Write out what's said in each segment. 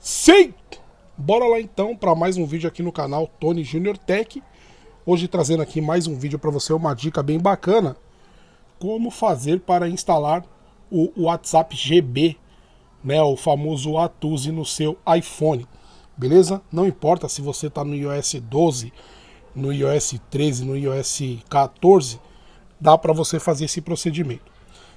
Sim! Bora lá então para mais um vídeo aqui no canal Tony Junior Tech. Hoje trazendo aqui mais um vídeo para você, uma dica bem bacana. Como fazer para instalar o WhatsApp GB, né, o famoso Atuse no seu iPhone. Beleza? Não importa se você está no iOS 12, no iOS 13, no iOS 14, dá para você fazer esse procedimento.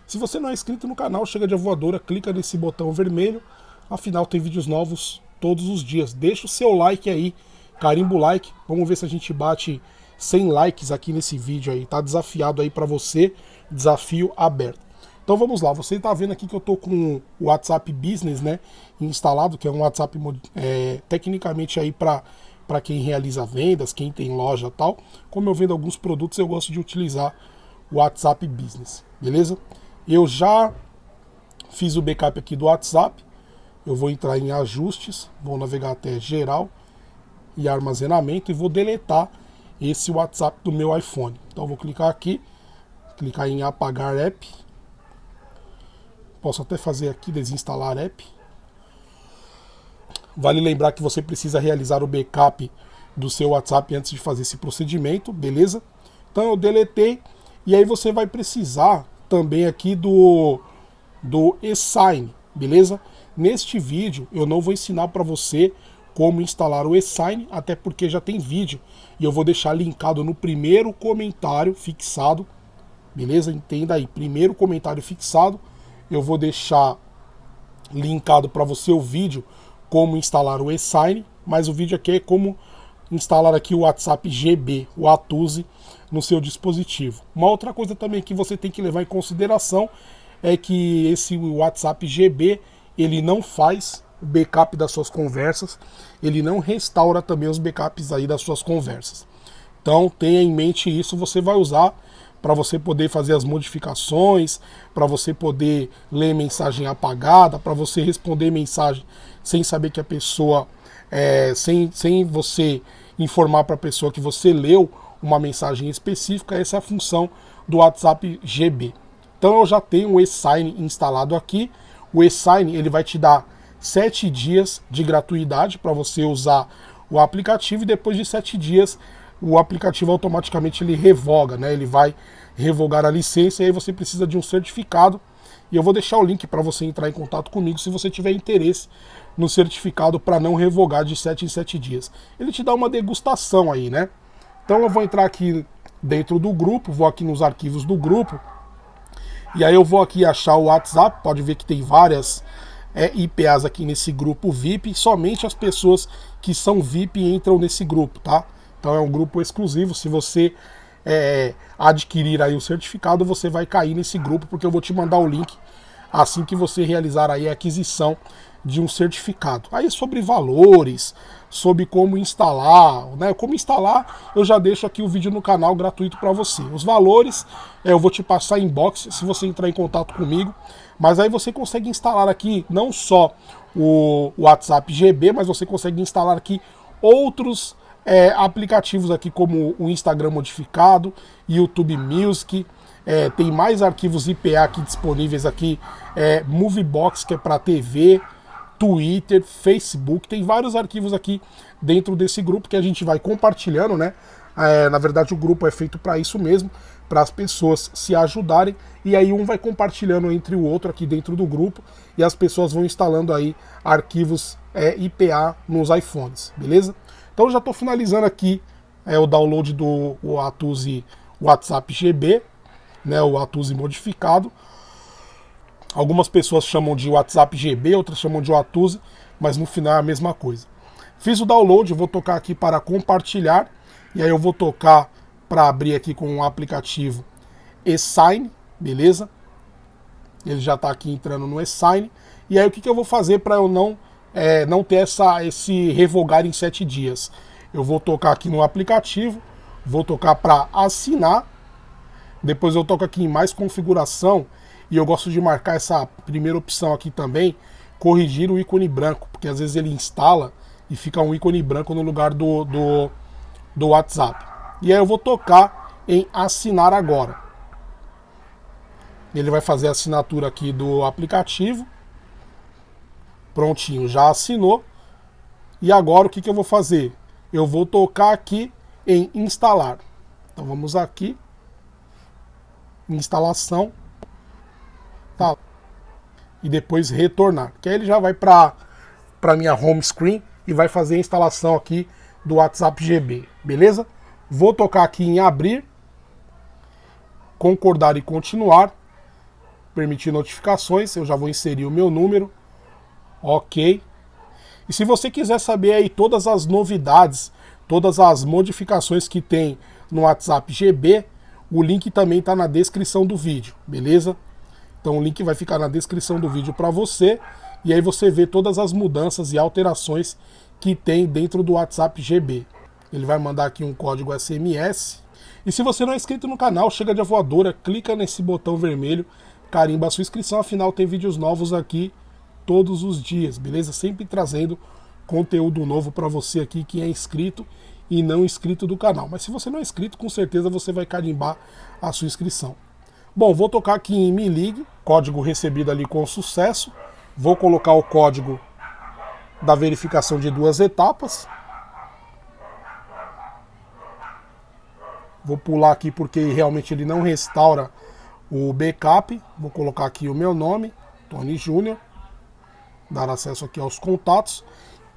Se você não é inscrito no canal, chega de voadora, clica nesse botão vermelho. Afinal, tem vídeos novos todos os dias. Deixa o seu like aí, carimba o like. Vamos ver se a gente bate 100 likes aqui nesse vídeo aí. Tá desafiado aí para você, desafio aberto. Então vamos lá, você tá vendo aqui que eu tô com o WhatsApp Business, né, instalado, que é um WhatsApp tecnicamente aí para quem realiza vendas, quem tem loja e tal. Como eu vendo alguns produtos, eu gosto de utilizar o WhatsApp Business, beleza? Eu já fiz o backup aqui do WhatsApp. Eu vou entrar em ajustes, vou navegar até geral e armazenamento e vou deletar esse WhatsApp do meu iPhone. Então eu vou clicar aqui, clicar em apagar app. Posso até fazer aqui desinstalar app. Vale lembrar que você precisa realizar o backup do seu WhatsApp antes de fazer esse procedimento, beleza? Então eu deletei e aí você vai precisar também aqui do eSign, beleza? Neste vídeo eu não vou ensinar para você como instalar o eSign, até porque já tem vídeo e eu vou deixar linkado no primeiro comentário fixado, beleza? Entenda aí, primeiro comentário fixado, eu vou deixar linkado para você o vídeo como instalar o eSign, mas o vídeo aqui é como instalar aqui o WhatsApp GB, o Atuse, no seu dispositivo. Uma outra coisa também que você tem que levar em consideração é que esse WhatsApp GB, ele não faz o backup das suas conversas, ele não restaura também os backups aí das suas conversas. Então tenha em mente isso, você vai usar para você poder fazer as modificações, para você poder ler mensagem apagada, para você responder mensagem sem saber que a pessoa, sem você informar para a pessoa que você leu uma mensagem específica. Essa é a função do WhatsApp GB. Então eu já tenho o eSign instalado aqui. O eSign, ele vai te dar 7 dias de gratuidade para você usar o aplicativo e depois de 7 dias o aplicativo automaticamente ele revoga, né? Ele vai revogar a licença e aí você precisa de um certificado. E eu vou deixar o link para você entrar em contato comigo se você tiver interesse no certificado para não revogar de 7 em 7 dias. Ele te dá uma degustação aí, né? Então eu vou entrar aqui dentro do grupo, vou aqui nos arquivos do grupo. E aí eu vou aqui achar o WhatsApp, pode ver que tem várias IPAs aqui nesse grupo VIP, somente as pessoas que são VIP entram nesse grupo, tá? Então é um grupo exclusivo, se você adquirir aí o certificado, você vai cair nesse grupo, porque eu vou te mandar o link assim que você realizar aí a aquisição de um certificado. Aí sobre valores, sobre como instalar, né? Como instalar, eu já deixo aqui o vídeo no canal gratuito para você. Os valores eu vou te passar em inbox se você entrar em contato comigo, mas aí você consegue instalar aqui não só o WhatsApp GB, mas você consegue instalar aqui outros aplicativos aqui como o Instagram modificado, YouTube Music, tem mais arquivos IPA aqui disponíveis aqui, Moviebox, que é para TV, Twitter, Facebook, tem vários arquivos aqui dentro desse grupo que a gente vai compartilhando, né? Na verdade o grupo é feito para isso mesmo, para as pessoas se ajudarem, e aí um vai compartilhando entre o outro aqui dentro do grupo, e as pessoas vão instalando aí arquivos IPA nos iPhones, beleza? Então já estou finalizando aqui o download do Atuse WhatsApp GB, né, o Atuse modificado. Algumas pessoas chamam de WhatsApp GB, outras chamam de Atuse, mas no final é a mesma coisa. Fiz o download, vou tocar aqui para compartilhar, e aí eu vou tocar para abrir aqui com o aplicativo eSign, beleza? Ele já está aqui entrando no eSign. E aí o que eu vou fazer para eu não ter esse revogar em 7 dias? Eu vou tocar aqui no aplicativo, vou tocar para assinar, depois eu toco aqui em mais configuração, e eu gosto de marcar essa primeira opção aqui também, corrigir o ícone branco, porque às vezes ele instala e fica um ícone branco no lugar do WhatsApp. E aí eu vou tocar em assinar agora. Ele vai fazer a assinatura aqui do aplicativo. Prontinho, já assinou. E agora o que eu vou fazer? Eu vou tocar aqui em instalar. Então vamos aqui, instalação, tá? E depois retornar, que aí ele já vai para minha home screen e vai fazer a instalação aqui do WhatsApp GB, beleza? Vou tocar aqui em abrir, concordar e continuar, permitir notificações, eu já vou inserir o meu número, ok. E se você quiser saber aí todas as novidades, todas as modificações que tem no WhatsApp GB, o link também está na descrição do vídeo, beleza? Então o link vai ficar na descrição do vídeo para você, e aí você vê todas as mudanças e alterações que tem dentro do WhatsApp GB. Ele vai mandar aqui um código SMS. E se você não é inscrito no canal, chega de voadora, clica nesse botão vermelho, carimba a sua inscrição, afinal tem vídeos novos aqui todos os dias, beleza? Sempre trazendo conteúdo novo para você aqui que é inscrito e não inscrito do canal. Mas se você não é inscrito, com certeza você vai carimbar a sua inscrição. Bom, vou tocar aqui em Me Ligue, código recebido ali com sucesso. Vou colocar o código da verificação de 2 etapas. Vou pular aqui porque realmente ele não restaura o backup. Vou colocar aqui o meu nome, Tony Júnior. Dar acesso aqui aos contatos.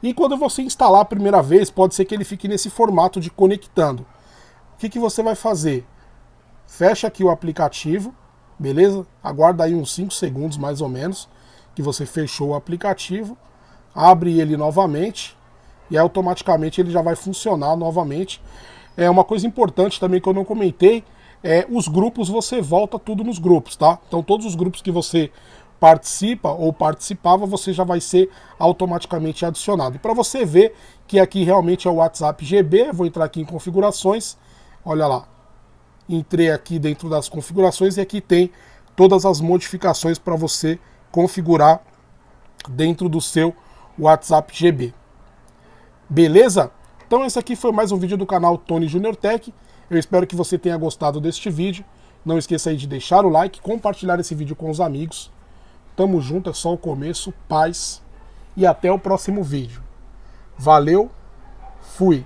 E quando você instalar a primeira vez, pode ser que ele fique nesse formato de conectando. O que você vai fazer? Fecha aqui o aplicativo, beleza? Aguarda aí uns 5 segundos mais ou menos, que você fechou o aplicativo. Abre ele novamente e automaticamente ele já vai funcionar novamente. É uma coisa importante também que eu não comentei, os grupos, você volta tudo nos grupos, tá? Então todos os grupos que você participa ou participava, você já vai ser automaticamente adicionado. E para você ver que aqui realmente é o WhatsApp GB, vou entrar aqui em configurações, olha lá. Entrei aqui dentro das configurações e aqui tem todas as modificações para você configurar dentro do seu WhatsApp GB. Beleza? Então esse aqui foi mais um vídeo do canal Tony Junior Tech. Eu espero que você tenha gostado deste vídeo. Não esqueça aí de deixar o like, compartilhar esse vídeo com os amigos. Tamo junto, é só o começo, paz e até o próximo vídeo. Valeu, fui!